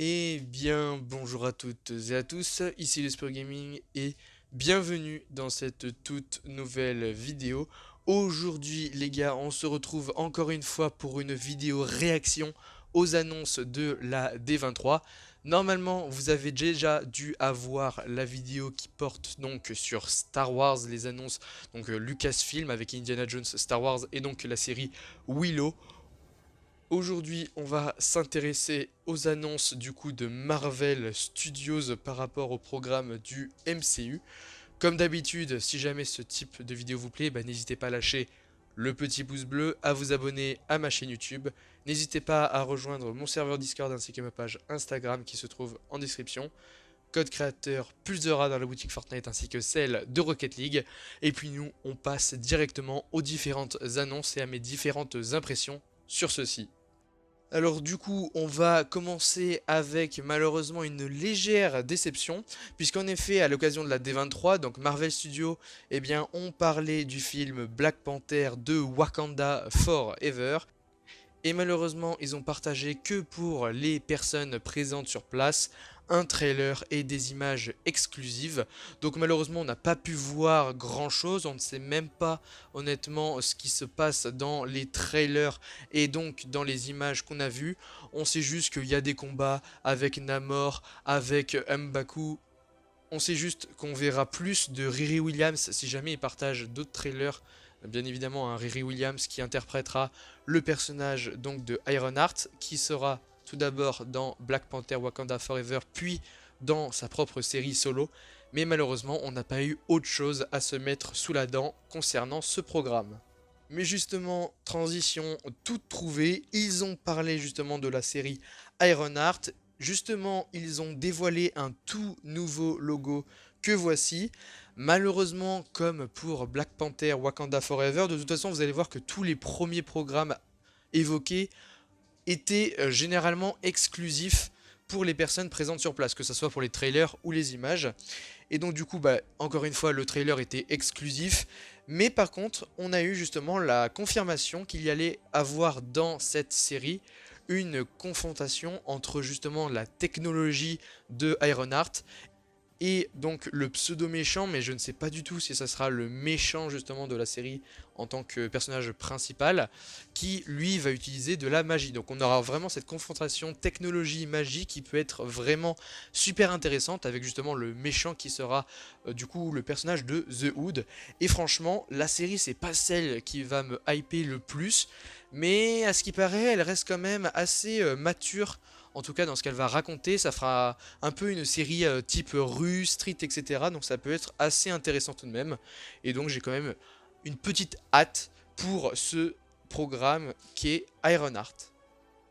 Eh bien, bonjour à toutes et à tous, ici l'Esprit Gaming et bienvenue dans cette toute nouvelle vidéo. Aujourd'hui les gars, on se retrouve encore une fois pour une vidéo réaction aux annonces de la D23. Normalement, vous avez déjà dû avoir la vidéo qui porte donc sur Star Wars, les annonces, donc Lucasfilm avec Indiana Jones, Star Wars et donc la série Willow. Aujourd'hui, on va s'intéresser aux annonces du coup de Marvel Studios par rapport au programme du MCU. Comme d'habitude, si jamais ce type de vidéo vous plaît, n'hésitez pas à lâcher le petit pouce bleu, à vous abonner à ma chaîne YouTube. N'hésitez pas à rejoindre mon serveur Discord ainsi que ma page Instagram qui se trouve en description. Code créateur Pulsera dans la boutique Fortnite ainsi que celle de Rocket League. Et puis nous, on passe directement aux différentes annonces et à mes différentes impressions sur ceci. Alors du coup, on va commencer avec malheureusement une légère déception, puisqu'en effet, à l'occasion de la D23, donc Marvel Studios, eh bien, on parlait du film Black Panther de Wakanda Forever, et malheureusement, ils ont partagé que pour les personnes présentes sur place un trailer et des images exclusives. Donc malheureusement, on n'a pas pu voir grand chose. On ne sait même pas honnêtement ce qui se passe dans les trailers et donc dans les images qu'on a vues. On sait juste qu'il y a des combats avec Namor, avec M'Baku. On sait juste qu'on verra plus de Riri Williams si jamais il partage d'autres trailers. Bien évidemment, un Riri Williams qui interprétera le personnage donc de Ironheart, qui sera tout d'abord dans Black Panther Wakanda Forever, puis dans sa propre série solo. Mais malheureusement, on n'a pas eu autre chose à se mettre sous la dent concernant ce programme. Mais justement, transition toute trouvée, ils ont parlé justement de la série Ironheart. Justement, ils ont dévoilé un tout nouveau logo que voici. Malheureusement, comme pour Black Panther Wakanda Forever, de toute façon, vous allez voir que tous les premiers programmes évoqués étaient généralement exclusifs pour les personnes présentes sur place, que ce soit pour les trailers ou les images. Et donc du coup, encore une fois, le trailer était exclusif. Mais par contre, on a eu justement la confirmation qu'il y allait avoir dans cette série une confrontation entre justement la technologie de Ironheart et donc le pseudo méchant, mais je ne sais pas du tout si ça sera le méchant justement de la série en tant que personnage principal, qui lui va utiliser de la magie. Donc on aura vraiment cette confrontation technologie-magie qui peut être vraiment super intéressante avec justement le méchant qui sera du coup le personnage de The Hood. Et franchement, la série c'est pas celle qui va me hyper le plus, mais à ce qui paraît elle reste quand même assez mature. En tout cas, dans ce qu'elle va raconter, ça fera un peu une série type rue, street, etc. Donc ça peut être assez intéressant tout de même. Et donc j'ai quand même une petite hâte pour ce programme qui est Ironheart.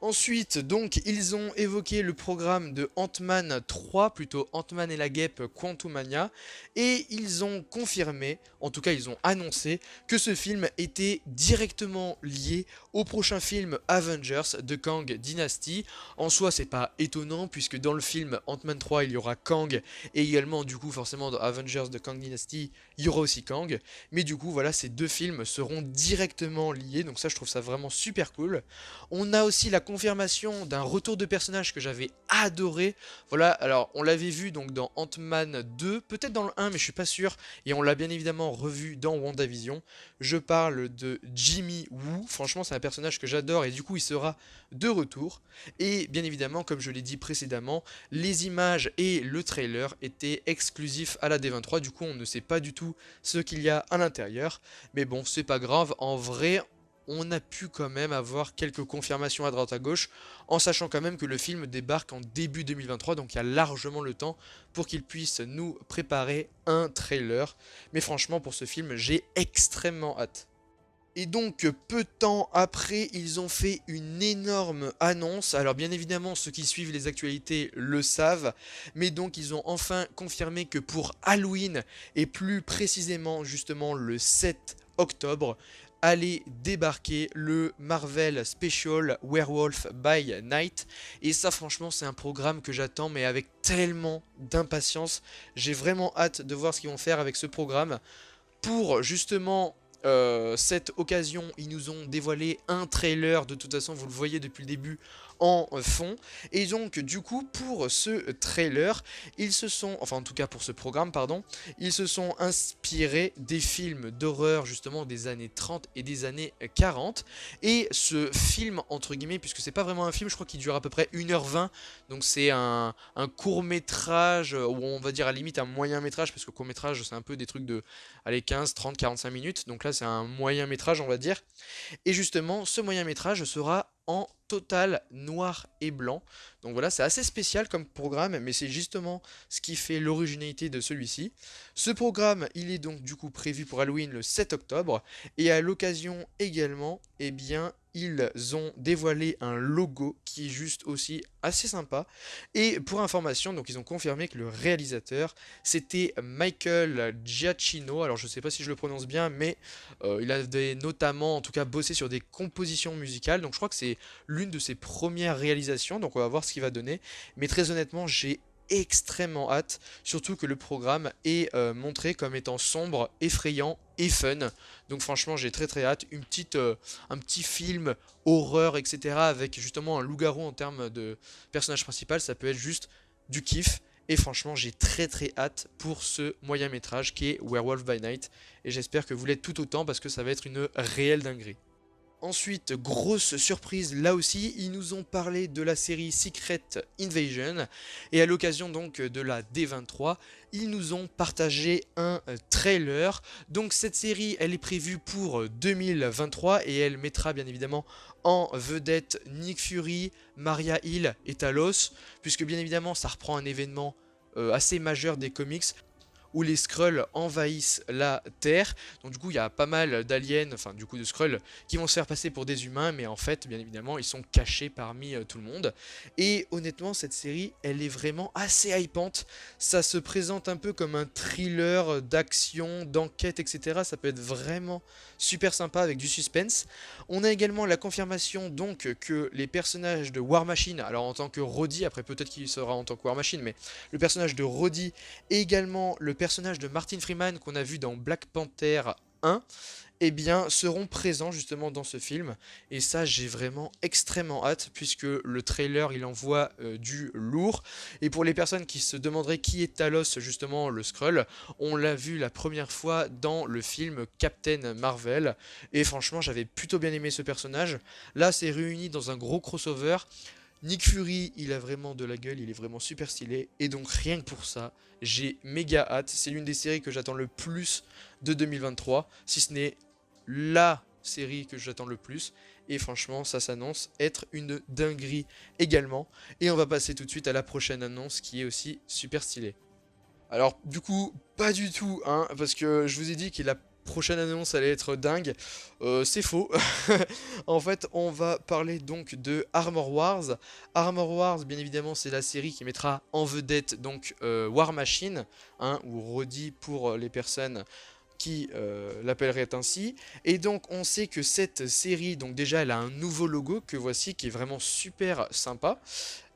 Ensuite, donc, ils ont évoqué le programme de Ant-Man 3, plutôt Ant-Man et la Guêpe Quantumania, et ils ont confirmé, en tout cas ils ont annoncé, que ce film était directement lié au prochain film Avengers de Kang Dynasty. En soi, c'est pas étonnant, puisque dans le film Ant-Man 3, il y aura Kang, et également, du coup, forcément, dans Avengers de Kang Dynasty, il y aura aussi Kang. Mais du coup, voilà, ces deux films seront directement liés, donc ça, je trouve ça vraiment super cool. On a aussi la confirmation d'un retour de personnage que j'avais adoré. Voilà, alors on l'avait vu donc dans Ant-Man 2, peut-être dans le 1 mais je suis pas sûr. Et on l'a bien évidemment revu dans WandaVision. Je parle de Jimmy Woo. Franchement c'est un personnage que j'adore et du coup il sera de retour. Et bien évidemment comme je l'ai dit précédemment, les images et le trailer étaient exclusifs à la D23. Du coup on ne sait pas du tout ce qu'il y a à l'intérieur. Mais bon c'est pas grave, en vrai on a pu quand même avoir quelques confirmations à droite à gauche, en sachant quand même que le film débarque en début 2023, donc il y a largement le temps pour qu'il puisse nous préparer un trailer. Mais franchement, pour ce film, j'ai extrêmement hâte. Et donc, peu de temps après, ils ont fait une énorme annonce. Alors bien évidemment, ceux qui suivent les actualités le savent. Mais donc, ils ont enfin confirmé que pour Halloween, et plus précisément justement le 7 octobre, allait débarquer le Marvel Special Werewolf by Night. Et ça, franchement, c'est un programme que j'attends, mais avec tellement d'impatience. J'ai vraiment hâte de voir ce qu'ils vont faire avec ce programme. Pour justement cette occasion, ils nous ont dévoilé un trailer, de toute façon vous le voyez depuis le début, en fond. Et donc du coup pour ce trailer, ils se sont, enfin en tout cas pour ce programme pardon, ils se sont inspirés des films d'horreur justement des années 30 et des années 40. Et ce film entre guillemets, puisque c'est pas vraiment un film, je crois qu'il dure à peu près 1h20, donc c'est un court métrage, ou on va dire à la limite un moyen métrage, parce que court métrage c'est un peu des trucs de allez, 15, 30, 45 minutes, donc là c'est un moyen métrage on va dire. Et justement, ce moyen métrage sera en total noir et blanc. Donc voilà, c'est assez spécial comme programme, mais c'est justement ce qui fait l'originalité de celui-ci. Ce programme, il est donc du coup prévu pour Halloween le 7 octobre. Et à l'occasion également, eh bien, ils ont dévoilé un logo qui est juste aussi assez sympa. Et pour information, donc ils ont confirmé que le réalisateur, c'était Michael Giacchino. Alors je sais pas si je le prononce bien, mais il avait notamment, en tout cas, bossé sur des compositions musicales. Donc je crois que c'est l'une de ses premières réalisations. Donc on va voir ce qu'il va donner. Mais très honnêtement, j'ai extrêmement hâte, surtout que le programme est montré comme étant sombre, effrayant et fun. Donc franchement j'ai très hâte, un petit film horreur etc. avec justement un loup-garou en termes de personnage principal, ça peut être juste du kiff. Et franchement j'ai très hâte pour ce moyen métrage qui est Werewolf by Night. Et j'espère que vous l'êtes tout autant parce que ça va être une réelle dinguerie. Ensuite, grosse surprise, là aussi, ils nous ont parlé de la série Secret Invasion, et à l'occasion donc de la D23, ils nous ont partagé un trailer. Donc cette série, elle est prévue pour 2023, et elle mettra bien évidemment en vedette Nick Fury, Maria Hill et Talos, puisque bien évidemment ça reprend un événement assez majeur des comics, où les Skrulls envahissent la Terre. Donc du coup il y a pas mal d'aliens, enfin du coup de Skrulls, qui vont se faire passer pour des humains, mais en fait bien évidemment ils sont cachés parmi tout le monde. Et honnêtement cette série elle est vraiment assez hypante, ça se présente un peu comme un thriller d'action, d'enquête etc. Ça peut être vraiment super sympa avec du suspense. On a également la confirmation donc que les personnages de War Machine, alors en tant que Rhodey, après peut-être qu'il sera en tant que War Machine, mais le personnage de Rhodey et également le personnage de Martin Freeman qu'on a vu dans Black Panther 1, eh bien, seront présents justement dans ce film. Et ça, j'ai vraiment extrêmement hâte, puisque le trailer, il envoie du lourd. Et pour les personnes qui se demanderaient qui est Talos, justement, le Skrull, on l'a vu la première fois dans le film Captain Marvel. Et franchement, j'avais plutôt bien aimé ce personnage. Là, c'est réuni dans un gros crossover. Nick Fury, il a vraiment de la gueule, il est vraiment super stylé. Et donc rien que pour ça, j'ai méga hâte. C'est l'une des séries que j'attends le plus de 2023, si ce n'est la série que j'attends le plus. Et franchement, ça s'annonce être une dinguerie également. Et on va passer tout de suite à la prochaine annonce qui est aussi super stylée. Alors du coup, pas du tout, hein, parce que je vous ai dit que la prochaine annonce allait être dingue. C'est faux. En fait, on va parler donc de Armor Wars. Armor Wars, bien évidemment, c'est la série qui mettra en vedette donc War Machine, hein, ou Rhodey pour les personnes qui l'appelleraient ainsi. Et donc on sait que cette série, donc déjà elle a un nouveau logo que voici qui est vraiment super sympa.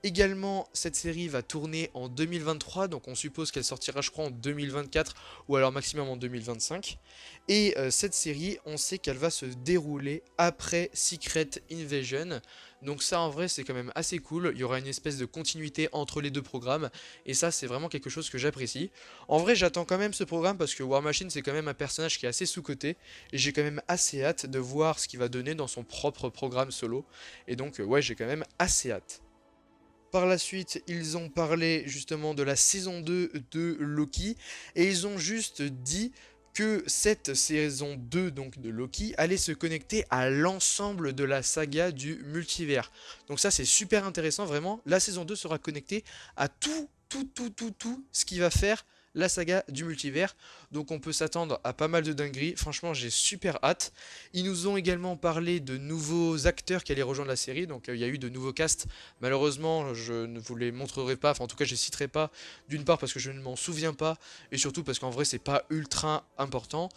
Également, cette série va tourner en 2023, donc on suppose qu'elle sortira je crois en 2024 ou alors maximum en 2025. Et cette série, on sait qu'elle va se dérouler après Secret Invasion. Donc ça en vrai c'est quand même assez cool, il y aura une espèce de continuité entre les deux programmes. Et ça c'est vraiment quelque chose que j'apprécie. En vrai j'attends quand même ce programme parce que War Machine c'est quand même un personnage qui est assez sous-coté. Et j'ai quand même assez hâte de voir ce qu'il va donner dans son propre programme solo. Et donc ouais j'ai quand même assez hâte. Par la suite, ils ont parlé justement de la saison 2 de Loki, et ils ont juste dit que cette saison 2 donc de Loki allait se connecter à l'ensemble de la saga du multivers. Donc ça c'est super intéressant vraiment, la saison 2 sera connectée à tout ce qui va faire la saga du multivers. Donc on peut s'attendre à pas mal de dingueries, franchement j'ai super hâte. Ils nous ont également parlé de nouveaux acteurs qui allaient rejoindre la série, donc il y a eu de nouveaux casts. Malheureusement je ne vous les montrerai pas, enfin en tout cas je les citerai pas, d'une part parce que je ne m'en souviens pas, et surtout parce qu'en vrai c'est pas ultra important.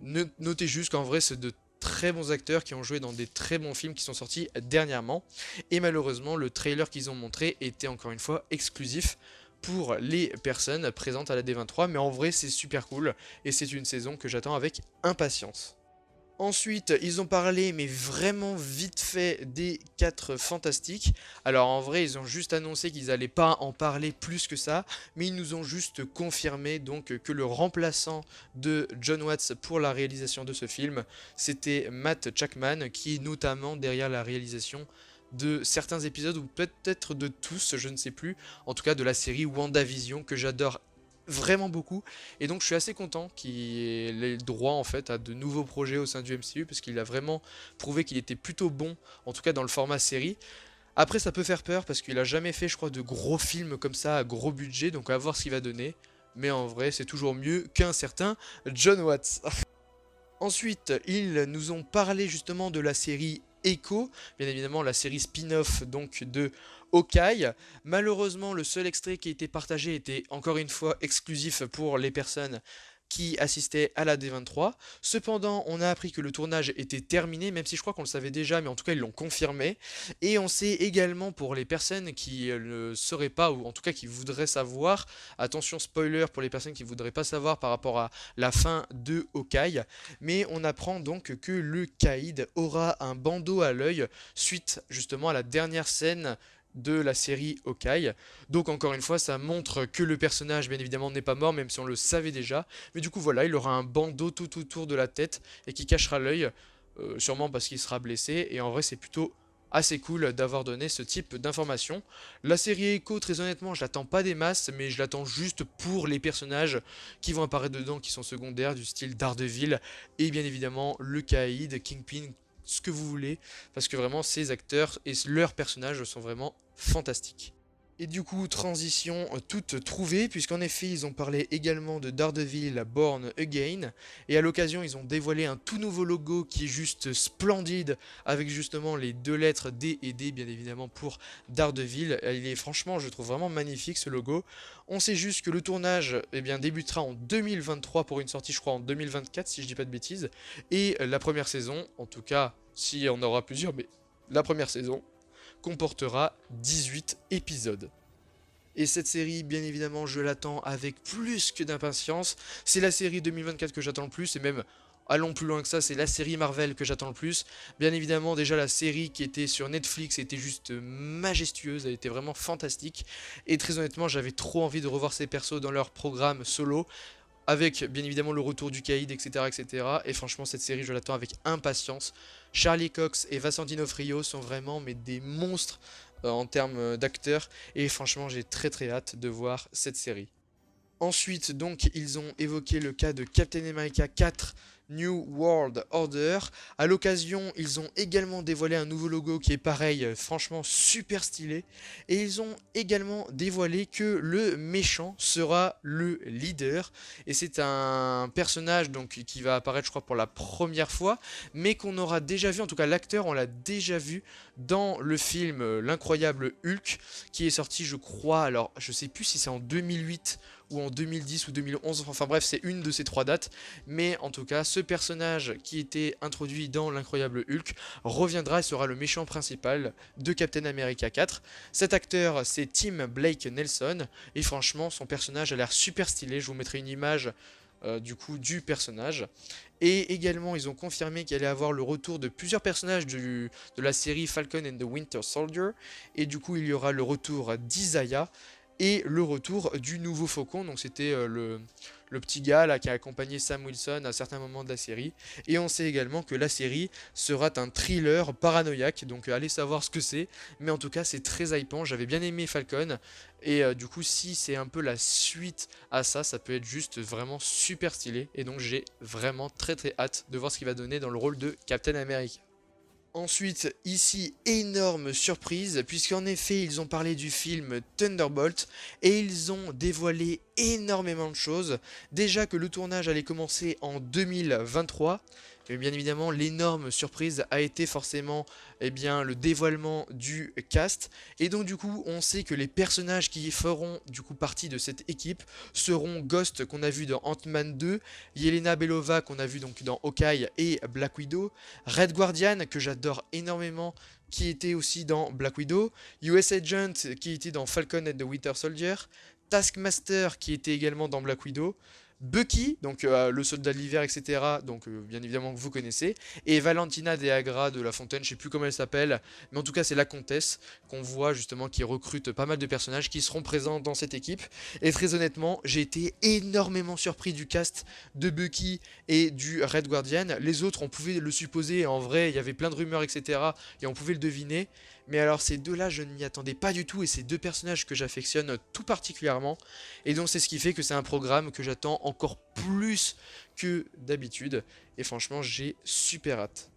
Notez juste qu'en vrai c'est de très bons acteurs qui ont joué dans des très bons films qui sont sortis dernièrement. Et malheureusement le trailer qu'ils ont montré était encore une fois exclusif pour les personnes présentes à la D23, mais en vrai c'est super cool et c'est une saison que j'attends avec impatience. Ensuite, ils ont parlé, mais vraiment vite fait, des 4 Fantastiques. Alors en vrai, ils ont juste annoncé qu'ils allaient pas en parler plus que ça, mais ils nous ont juste confirmé donc que le remplaçant de John Watts pour la réalisation de ce film, c'était Matt Shakman, qui est notamment derrière la réalisation de certains épisodes, ou peut-être de tous, je ne sais plus, en tout cas de la série WandaVision, que j'adore vraiment beaucoup, et donc je suis assez content qu'il ait le droit en fait à de nouveaux projets au sein du MCU, parce qu'il a vraiment prouvé qu'il était plutôt bon, en tout cas dans le format série. Après ça peut faire peur parce qu'il a jamais fait, je crois, de gros films comme ça à gros budget, donc à voir ce qu'il va donner, mais en vrai c'est toujours mieux qu'un certain John Watts. Ensuite, ils nous ont parlé justement de la série Echo, bien évidemment la série spin-off donc de Hawkeye. Malheureusement, le seul extrait qui a été partagé était encore une fois exclusif pour les personnes qui assistaient à la D23. Cependant, on a appris que le tournage était terminé, même si je crois qu'on le savait déjà, mais en tout cas ils l'ont confirmé. Et on sait également pour les personnes qui ne sauraient pas, ou en tout cas qui voudraient savoir, attention spoiler pour les personnes qui ne voudraient pas savoir par rapport à la fin de Hawkeye, mais on apprend donc que le Caïd aura un bandeau à l'œil suite justement à la dernière scène de la série Hawkeye. Donc encore une fois, ça montre que le personnage, bien évidemment, n'est pas mort, même si on le savait déjà. Mais du coup, voilà, il aura un bandeau tout autour de la tête et qui cachera l'œil, sûrement parce qu'il sera blessé. Et en vrai, c'est plutôt assez cool d'avoir donné ce type d'informations. La série Echo, très honnêtement, je l'attends pas des masses, mais je l'attends juste pour les personnages qui vont apparaître dedans, qui sont secondaires, du style Daredevil, et bien évidemment le Caïd, Kingpin, ce que vous voulez, parce que vraiment ces acteurs et leurs personnages sont vraiment fantastiques. Et du coup, transition toute trouvée, puisqu'en effet, ils ont parlé également de Daredevil Born Again, et à l'occasion, ils ont dévoilé un tout nouveau logo qui est juste splendide, avec justement les deux lettres D et D, bien évidemment, pour Daredevil. Il est franchement, je trouve vraiment magnifique ce logo. On sait juste que le tournage eh bien, débutera en 2023 pour une sortie, je crois, en 2024, si je dis pas de bêtises, et la première saison, en tout cas, si on aura plusieurs, mais la première saison, comportera 18 épisodes. Et cette série, bien évidemment, je l'attends avec plus que d'impatience. C'est la série 2024 que j'attends le plus, et même, allons plus loin que ça, c'est la série Marvel que j'attends le plus. Bien évidemment, déjà la série qui était sur Netflix était juste majestueuse, elle était vraiment fantastique. Et très honnêtement, j'avais trop envie de revoir ces persos dans leur programme solo, avec bien évidemment le retour du Caïd, etc., etc. Et franchement, cette série, je l'attends avec impatience. Charlie Cox et Vincent D'Onofrio sont vraiment mais des monstres en termes d'acteurs. Et franchement, j'ai très très hâte de voir cette série. Ensuite, donc, ils ont évoqué le cas de Captain America 4 New World Order. À l'occasion, ils ont également dévoilé un nouveau logo qui est pareil, franchement super stylé. Et ils ont également dévoilé que le méchant sera le leader. Et c'est un personnage donc qui va apparaître, je crois, pour la première fois, mais qu'on aura déjà vu, en tout cas l'acteur, on l'a déjà vu dans le film L'incroyable Hulk, qui est sorti, je crois, alors je sais plus si c'est en 2008 ou en 2010 ou 2011, enfin bref, c'est une de ces trois dates, mais en tout cas, ce personnage qui était introduit dans l'Incroyable Hulk reviendra et sera le méchant principal de Captain America 4. Cet acteur, c'est Tim Blake Nelson, et franchement, son personnage a l'air super stylé, je vous mettrai une image du coup du personnage. Et également ils ont confirmé qu'il allait avoir le retour de plusieurs personnages de la série Falcon and the Winter Soldier, et du coup il y aura le retour d'Isaiah et le retour du nouveau Faucon. Donc c'était le petit gars là qui a accompagné Sam Wilson à certains moments de la série. Et on sait également que la série sera un thriller paranoïaque, donc allez savoir ce que c'est, mais en tout cas c'est très hypant. J'avais bien aimé Falcon, et du coup si c'est un peu la suite à ça, ça peut être juste vraiment super stylé, et donc j'ai vraiment très très hâte de voir ce qu'il va donner dans le rôle de Captain America. Ensuite, ici, énorme surprise, puisqu'en effet, ils ont parlé du film Thunderbolt, et ils ont dévoilé énormément de choses. Déjà que le tournage allait commencer en 2023, mais bien évidemment, l'énorme surprise a été forcément le dévoilement du cast. Et donc du coup, on sait que les personnages qui feront du coup partie de cette équipe seront Ghost qu'on a vu dans Ant-Man 2, Yelena Belova qu'on a vu donc dans Hawkeye et Black Widow, Red Guardian que j'adore énormément, qui était aussi dans Black Widow, US Agent qui était dans Falcon and the Winter Soldier, Taskmaster qui était également dans Black Widow, Bucky, donc le soldat de l'hiver, etc. Donc bien évidemment que vous connaissez, et Valentina de Agra de La Fontaine, je sais plus comment elle s'appelle, mais en tout cas c'est la comtesse qu'on voit justement qui recrute pas mal de personnages qui seront présents dans cette équipe. Et très honnêtement, j'ai été énormément surpris du cast de Bucky et du Red Guardian. Les autres, on pouvait le supposer, en vrai, il y avait plein de rumeurs, etc. Et on pouvait le deviner. Mais alors ces deux-là, je ne m'y attendais pas du tout, et ces deux personnages que j'affectionne tout particulièrement. Et donc c'est ce qui fait que c'est un programme que j'attends encore plus que d'habitude. Et franchement, j'ai super hâte.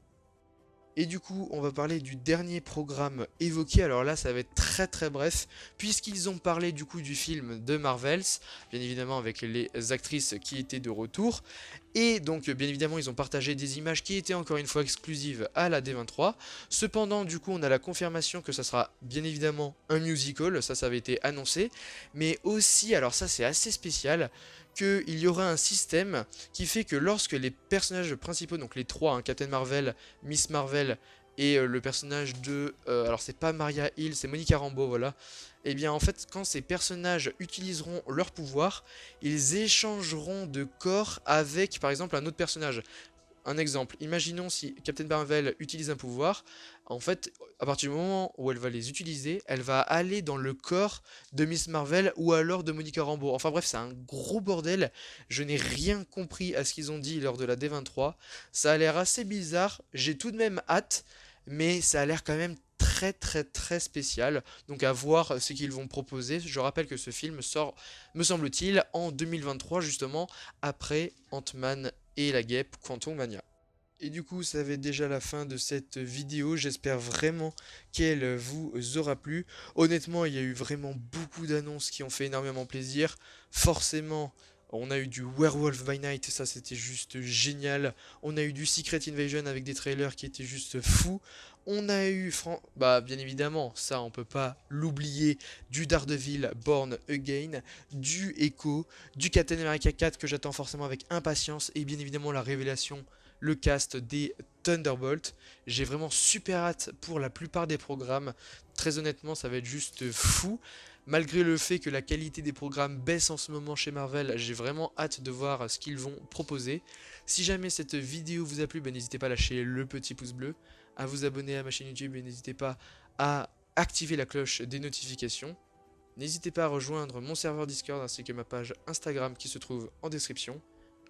Et du coup, on va parler du dernier programme évoqué. Alors là, ça va être très très bref, puisqu'ils ont parlé du coup du film de Marvels, bien évidemment avec les actrices qui étaient de retour. Et donc, bien évidemment, ils ont partagé des images qui étaient encore une fois exclusives à la D23. Cependant, du coup, on a la confirmation que ça sera bien évidemment un musical, ça avait été annoncé. Mais aussi, alors ça c'est assez spécial, qu'il y aura un système qui fait que lorsque les personnages principaux, donc les trois, hein, Captain Marvel, Miss Marvel et le personnage de... alors c'est pas Maria Hill, c'est Monica Rambeau, voilà. Et bien en fait, quand ces personnages utiliseront leur pouvoir, ils échangeront de corps avec par exemple un autre personnage. Un exemple, imaginons si Captain Marvel utilise un pouvoir, en fait, à partir du moment où elle va les utiliser, elle va aller dans le corps de Miss Marvel ou alors de Monica Rambeau. Enfin bref, c'est un gros bordel, je n'ai rien compris à ce qu'ils ont dit lors de la D23, ça a l'air assez bizarre, j'ai tout de même hâte, mais ça a l'air quand même très très très spécial, donc à voir ce qu'ils vont proposer. Je rappelle que ce film sort, me semble-t-il, en 2023 justement, après Ant-Man et la guêpe Quantum Mania. Et du coup, ça va être déjà la fin de cette vidéo. J'espère vraiment qu'elle vous aura plu. Honnêtement, il y a eu vraiment beaucoup d'annonces qui ont fait énormément plaisir. Forcément, on a eu du Werewolf by Night, ça c'était juste génial. On a eu du Secret Invasion avec des trailers qui étaient juste fous. On a eu, bah bien évidemment, ça on peut pas l'oublier, du Daredevil Born Again, du Echo, du Captain America 4 que j'attends forcément avec impatience, et bien évidemment la révélation, le cast des Thunderbolt. J'ai vraiment super hâte pour la plupart des programmes. Très honnêtement, ça va être juste fou. Malgré le fait que la qualité des programmes baisse en ce moment chez Marvel, j'ai vraiment hâte de voir ce qu'ils vont proposer. Si jamais cette vidéo vous a plu, ben, n'hésitez pas à lâcher le petit pouce bleu, à vous abonner à ma chaîne YouTube et n'hésitez pas à activer la cloche des notifications. N'hésitez pas à rejoindre mon serveur Discord ainsi que ma page Instagram qui se trouve en description.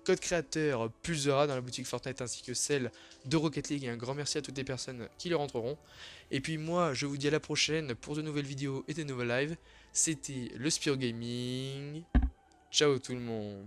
Code créateur Pulsera dans la boutique Fortnite ainsi que celle de Rocket League, et un grand merci à toutes les personnes qui le rentreront. Et puis moi je vous dis à la prochaine pour de nouvelles vidéos et de nouveaux lives. C'était le Spiro Gaming. Ciao tout le monde.